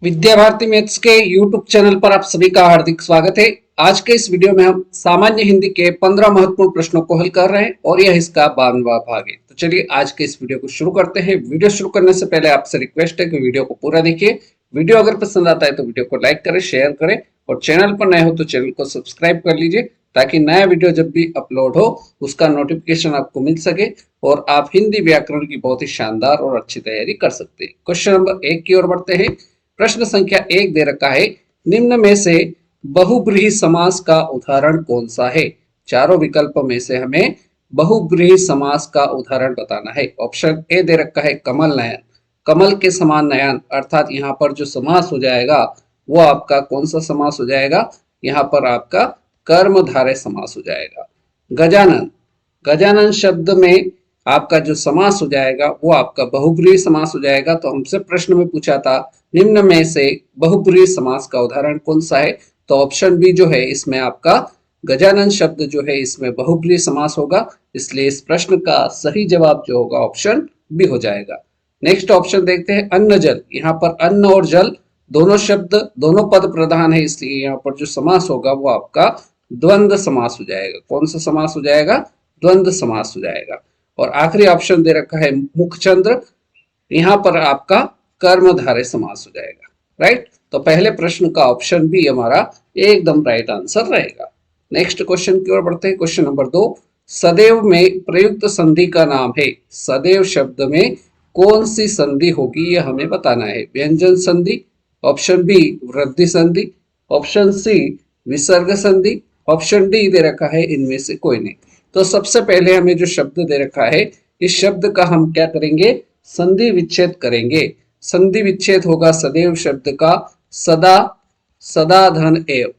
Vidya Bharati maths के YouTube channel पर आप सभी का हार्दिक स्वागत है। आज के इस वीडियो में हम सामान्य हिंदी के 15 महत्वपूर्ण प्रश्नों को हल कर रहे हैं और यह इसका 52वां भाग है। तो चलिए आज के इस वीडियो को शुरू करते हैं। वीडियो शुरू करने से पहले आपसे रिक्वेस्ट है कि वीडियो को पूरा देखिए। वीडियो अगर पसंद आता है तो वीडियो को लाइक करें, शेयर करें और चैनल पर नए हो तो चैनल को सब्सक्राइब कर लीजिए ताकि नया वीडियो जब भी अपलोड हो उसका नोटिफिकेशन आपको मिल सके और आप हिंदी व्याकरण की बहुत ही शानदार और अच्छी तैयारी कर सकते हैं। क्वेश्चन नंबर 1 की ओर बढ़ते हैं। प्रश्न संख्या 1 दे रखा है, निम्न में से बहुब्रीहि समास का उदाहरण कौन सा है। चारों विकल्प में से हमें बहुब्रीहि समास का उदाहरण बताना है। ऑप्शन ए दे रखा है कमल नयन, कमल के समान नयन, अर्थात यहाँ पर जो समास हो जाएगा वो आपका कौन सा समास हो जाएगा, यहाँ पर आपका कर्मधारय समास हो जाएगा। गजानन, गजानन शब्द में आपका जो समास हो जाएगा वो आपका बहुब्रीहि समास हो जाएगा। तो हमसे प्रश्न में पूछा था निम्न में से बहुब्रीहि समास का उदाहरण कौन सा है, तो ऑप्शन बी जो है इसमें आपका गजानन शब्द जो है इसमें बहुब्रीहि समास होगा, इसलिए इस प्रश्न का सही जवाब जो होगा ऑप्शन बी हो जाएगा। नेक्स्ट ऑप्शन देखते हैं अन्न जल, यहाँ पर अन्न और जल दोनों शब्द दोनों पद प्रधान है, इसलिए यहाँ पर जो समास होगा वो आपका द्वंद्व समास हो जाएगा। कौन सा समास हो जाएगा, द्वंद्व समास हो जाएगा। और आखिरी ऑप्शन दे रखा है मुखचंद्र, यहाँ पर आपका कर्मधारय समास हो जाएगा। राइट, तो पहले प्रश्न का ऑप्शन बी हमारा एकदम राइट आंसर रहेगा। नेक्स्ट क्वेश्चन की ओर बढ़ते हैं। क्वेश्चन नंबर 2, सदैव में प्रयुक्त संधि का नाम है। सदैव शब्द में कौन सी संधि होगी यह हमें बताना है। व्यंजन संधि, ऑप्शन बी वृद्धि संधि, ऑप्शन सी विसर्ग संधि, ऑप्शन डी दे रखा है इनमें से कोई नहीं। तो सबसे पहले हमें जो शब्द दे रखा है इस शब्द का हम क्या करेंगे, संधि विच्छेद करेंगे। संधि विच्छेद होगा सदैव शब्द का सदा, सदा धन एव,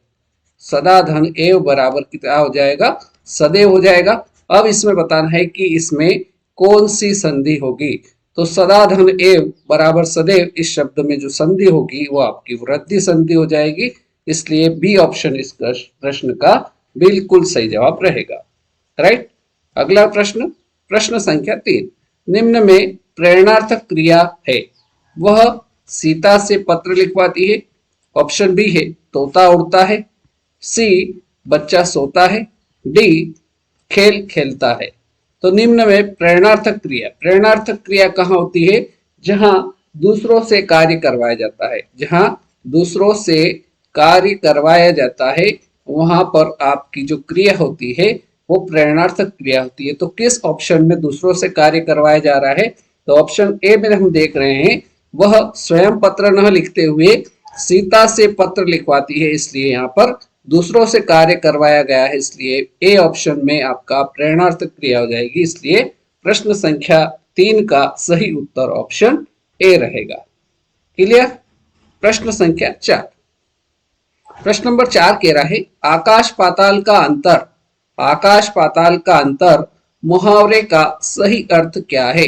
सदा धन एव बराबर कितना हो जाएगा, सदैव हो जाएगा। अब इसमें बताना है कि इसमें कौन सी संधि होगी। तो सदा धन एव बराबर सदैव, इस शब्द में जो संधि होगी वो आपकी वृद्धि संधि हो जाएगी, इसलिए बी ऑप्शन इस प्रश्न का बिल्कुल सही जवाब रहेगा। राइट, अगला प्रश्न, प्रश्न संख्या 3, निम्न में प्रेरणार्थक क्रिया है, वह सीता से पत्र लिखवाती है। ऑप्शन बी है तोता उड़ता है, सी बच्चा सोता है, डी खेल खेलता है। तो निम्न में प्रेरणार्थक क्रिया, प्रेरणार्थक क्रिया कहाँ होती है, जहां दूसरों से कार्य करवाया जाता है, जहां दूसरों से कार्य करवाया जाता है वहां पर आपकी जो क्रिया होती है वो प्रेरणार्थक क्रिया होती है। तो किस ऑप्शन में दूसरों से कार्य करवाया जा रहा है, तो ऑप्शन ए में हम देख रहे हैं वह स्वयं पत्र न लिखते हुए सीता से पत्र लिखवाती है, इसलिए यहाँ पर दूसरों से कार्य करवाया गया है, इसलिए ए ऑप्शन में आपका प्रेरणार्थक क्रिया हो जाएगी। इसलिए प्रश्न संख्या 3 का सही उत्तर ऑप्शन ए रहेगा। क्लियर। प्रश्न संख्या 4, प्रश्न नंबर 4 कह रहा है आकाश पाताल का अंतर, आकाश पाताल का अंतर मुहावरे का सही अर्थ क्या है।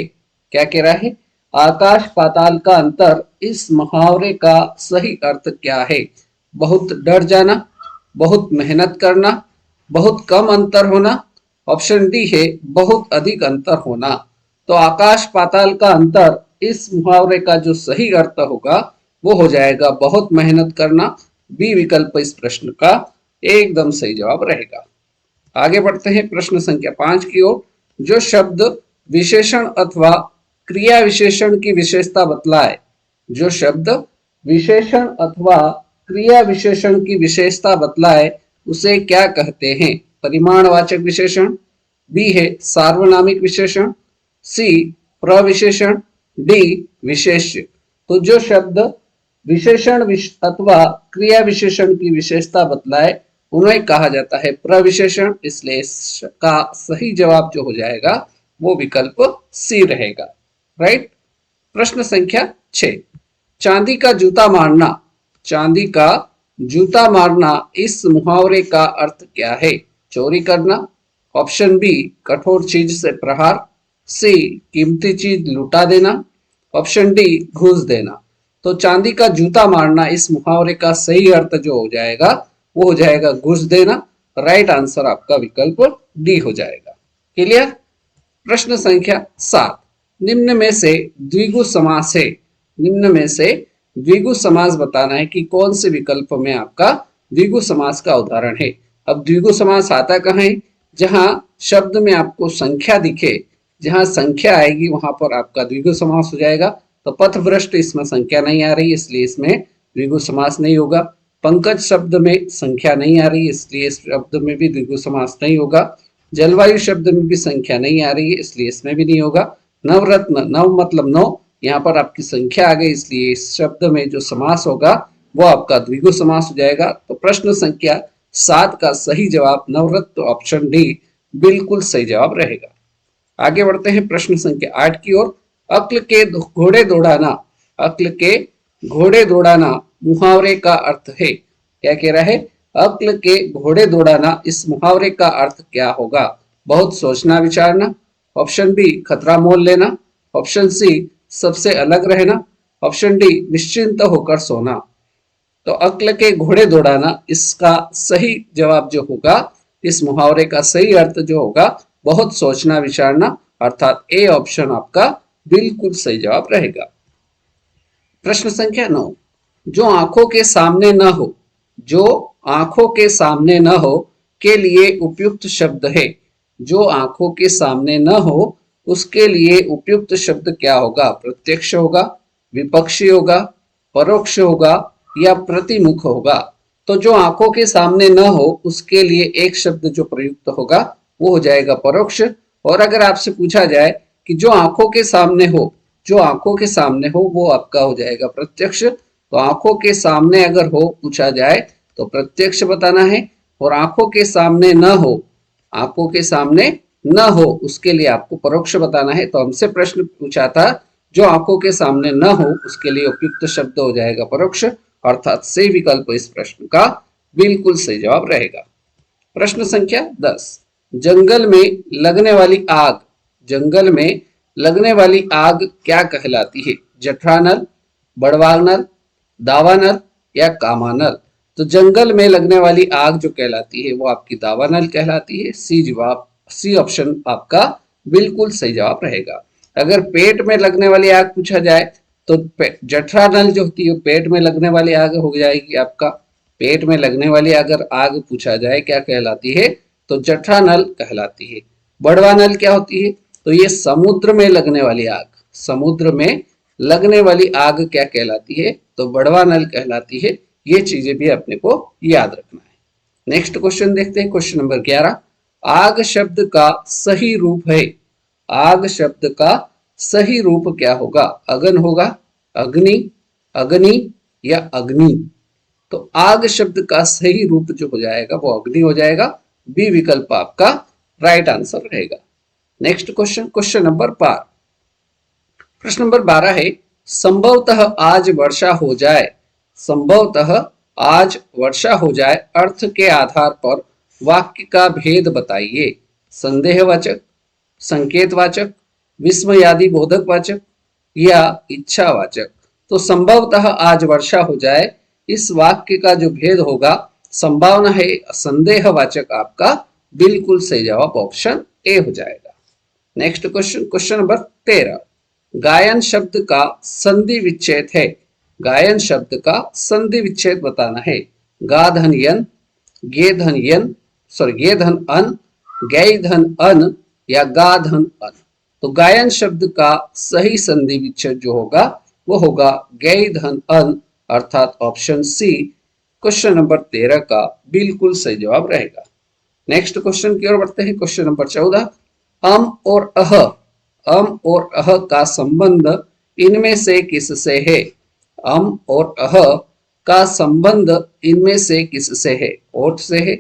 क्या कह रहा है, आकाश पाताल का अंतर, इस मुहावरे का सही अर्थ क्या है। बहुत डर जाना, बहुत मेहनत करना, बहुत कम अंतर होना, ऑप्शन डी है बहुत अधिक अंतर होना। तो आकाश पाताल का अंतर, इस मुहावरे का जो सही अर्थ होगा वो हो जाएगा बहुत मेहनत करना। बी विकल्प इस प्रश्न का एकदम सही जवाब रहेगा। आगे बढ़ते हैं प्रश्न संख्या 5 की ओर। जो शब्द विशेषण अथवा क्रिया विशेषण की विशेषता बतलाए, जो शब्द विशेषण अथवा क्रिया विशेषण की विशेषता बतलाए उसे क्या कहते हैं। परिमाणवाचक विशेषण, बी है सार्वनामिक विशेषण, सी प्रविशेषण, डी विशेष्य। तो जो शब्द विशेषण अथवा क्रिया विशेषण की विशेषता बतलाए उन्हें कहा जाता है प्रविशेषण, इसलिए इसका सही जवाब जो हो जाएगा वो विकल्प सी रहेगा। राइट। प्रश्न संख्या 6, चांदी का जूता मारना, चांदी का जूता मारना, इस मुहावरे का अर्थ क्या है। चोरी करना, ऑप्शन बी कठोर चीज से प्रहार, सी कीमती चीज लुटा देना, ऑप्शन डी घूस देना। तो चांदी का जूता मारना, इस मुहावरे का सही अर्थ जो हो जाएगा वो हो जाएगा घूस देना। राइट आंसर आपका विकल्प डी हो जाएगा। क्लियर। प्रश्न संख्या 7, निम्न में से द्विगु समास है, निम्न में से द्विगु समास बताना है कि कौन से विकल्प में आपका द्विगु समास का उदाहरण है। अब द्विगु समास आता कहाँ है? जहां शब्द में आपको संख्या दिखे, जहां संख्या आएगी वहां पर आपका द्विगु समास हो जाएगा। तो पथभ्रष्ट, इसमें संख्या नहीं आ रही इसलिए इसमें द्विगु समास नहीं होगा। पंकज शब्द में संख्या नहीं आ रही इसलिए इस शब्द में भी द्विगु समास नहीं होगा। जलवायु शब्द में भी संख्या नहीं आ रही है इसलिए इसमें भी नहीं होगा। नवरत्न, नव मतलब नौ, यहाँ पर आपकी संख्या आ गई इसलिए इस शब्द में जो समास होगा वो आपका द्विगु समास हो जाएगा। तो प्रश्न संख्या 7 का सही जवाब नवरत्न ऑप्शन डी बिल्कुल सही जवाब रहेगा। आगे बढ़ते हैं प्रश्न संख्या 8 की ओर। अक्ल के घोड़े दौड़ाना, अक्ल के घोड़े दौड़ाना मुहावरे का अर्थ है। क्या कह रहा है? अक्ल के घोड़े दौड़ाना, इस मुहावरे का अर्थ क्या होगा? बहुत सोचना विचारना, ऑप्शन बी खतरा मोल लेना, ऑप्शन सी सबसे अलग रहना, ऑप्शन डी निश्चिंत होकर सोना। तो अक्ल के घोड़े दौड़ाना, इसका सही जवाब जो होगा, इस मुहावरे का सही अर्थ जो होगा बहुत सोचना विचारना, अर्थात ए ऑप्शन आपका बिल्कुल सही जवाब रहेगा। प्रश्न संख्या 9, जो आंखों के सामने न हो, जो आंखों के सामने न हो के लिए उपयुक्त शब्द है। जो आंखों के सामने न हो उसके लिए उपयुक्त शब्द क्या होगा? प्रत्यक्ष होगा, विपक्षी होगा, परोक्ष होगा या प्रतिमुख होगा? तो जो आंखों के सामने न हो उसके लिए एक शब्द जो प्रयुक्त होगा वो हो जाएगा परोक्ष। और अगर आपसे पूछा जाए कि जो आंखों के सामने हो, जो आंखों के सामने हो वो आपका हो जाएगा प्रत्यक्ष। तो आंखों के सामने अगर हो पूछा जाए तो प्रत्यक्ष बताना है, और आंखों के सामने न हो, आंखों के सामने न हो उसके लिए आपको परोक्ष बताना है। तो हमसे प्रश्न पूछा था जो आंखों के सामने न हो उसके लिए उपयुक्त शब्द हो जाएगा परोक्ष, अर्थात सही विकल्प इस प्रश्न का बिल्कुल सही जवाब रहेगा। प्रश्न संख्या 10, जंगल में लगने वाली आग, जंगल में लगने वाली आग क्या कहलाती है? जठरानल, बड़वानल, दावानल या कामानल? तो जंगल में लगने वाली आग जो कहलाती है वो आपकी दावानल कहलाती है। सी जवाब, सी ऑप्शन आपका बिल्कुल सही जवाब रहेगा। अगर पेट में लगने वाली आग पूछा जाए तो जठरानल जो होती है पेट में लगने वाली आग हो जाएगी आपका। पेट में लगने वाली अगर आग पूछा जाए क्या कहलाती है तो जठरानल कहलाती है। बड़वानल क्या होती है? तो ये समुद्र में लगने वाली आग, समुद्र में लगने वाली आग क्या कहलाती है? तो बड़वानल कहलाती है। ये चीजें भी अपने को याद रखना है। नेक्स्ट क्वेश्चन देखते हैं, क्वेश्चन नंबर 11, आग शब्द का सही रूप है। आग शब्द का सही रूप क्या होगा? अगन होगा, अग्नि, अग्नि या अग्नि? तो आग शब्द का सही रूप जो हो जाएगा वो अग्नि हो जाएगा। बी विकल्प आपका राइट आंसर रहेगा। नेक्स्ट क्वेश्चन, क्वेश्चन नंबर 12, प्रश्न नंबर 12 है, संभवतः आज वर्षा हो जाए, संभवतः आज वर्षा हो जाए अर्थ के आधार पर वाक्य का भेद बताइए। संदेहवाचक, संकेतवाचक, विस्मयादि बोधक वाचक या इच्छावाचक? तो संभवतः आज वर्षा हो जाए, इस वाक्य का जो भेद होगा संभावना है संदेहवाचक, आपका बिल्कुल सही जवाब ऑप्शन ए हो जाएगा। नेक्स्ट क्वेश्चन, क्वेश्चन नंबर 13, गायन शब्द का संधि विच्छेद है। गायन शब्द का संधि विच्छेद बताना है। गा धन यन, गे धन यन, सॉरी गे धन अन, गै धन अन या गा धन अन? तो गायन शब्द का सही संधि विच्छेद जो होगा वो होगा गै धन अन, अर्थात ऑप्शन सी क्वेश्चन नंबर 13 का बिल्कुल सही जवाब रहेगा। नेक्स्ट क्वेश्चन की ओर बढ़ते हैं, क्वेश्चन नंबर 14, अम और अह, अम और अह का संबंध इनमें से किससे है? अम और अह का संबंध इनमें से किससे है? ओठ से है,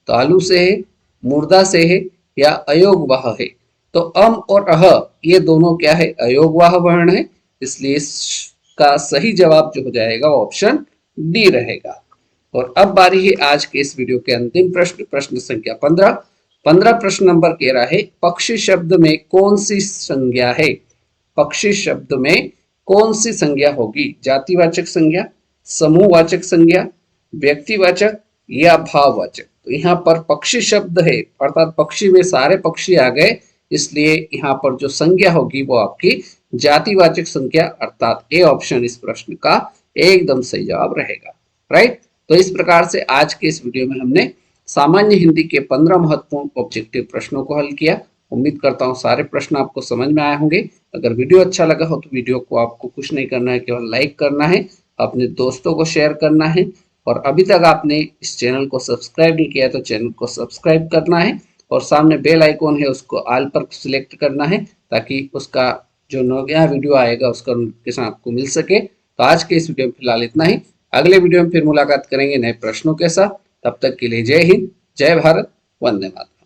तालु से है, मुर्दा से है या अयोगवाह है? तो अम और अह ये दोनों क्या है? अयोगवाह वर्ण है, इसलिए इसका सही जवाब जो हो जाएगा वो ऑप्शन डी रहेगा। और अब बारी है आज के इस वीडियो के अंतिम प्रश्न, प्रश्न संख्या 15। 15 प्रश्न नंबर कह रहा है, पक्षी शब्द में कौन सी संज्ञा है? पक्षी शब्द में कौन सी संज्ञा होगी? जातिवाचक संज्ञा, समूहवाचक संज्ञा, व्यक्तिवाचक या भाववाचक? तो यहाँ पर पक्षी शब्द है अर्थात पक्षी में सारे पक्षी आ गए, इसलिए यहाँ पर जो संज्ञा होगी वो आपकी जातिवाचक संज्ञा, अर्थात ए ऑप्शन इस प्रश्न का एकदम सही जवाब रहेगा। राइट। तो इस प्रकार से आज के इस वीडियो में हमने सामान्य हिंदी के 15 महत्वपूर्ण ऑब्जेक्टिव प्रश्नों को हल किया। उम्मीद करता हूँ सारे प्रश्न आपको समझ में आए होंगे। अगर वीडियो अच्छा लगा हो तो वीडियो को आपको कुछ नहीं करना है, केवल लाइक करना है, अपने दोस्तों को शेयर करना है, और अभी तक आपने इस चैनल को सब्सक्राइब नहीं किया तो चैनल को सब्सक्राइब करना है, और सामने बेल आइकॉन है उसको ऑल पर सिलेक्ट करना है, ताकि उसका जो नया वीडियो आएगा उसका नोटिफिकेशन आपको मिल सके। तो आज के इस वीडियो में फिलहाल इतना ही। अगले वीडियो में फिर मुलाकात करेंगे नए प्रश्नों के साथ। तब तक के लिए जय हिंद, जय भारत, वंदे मातरम।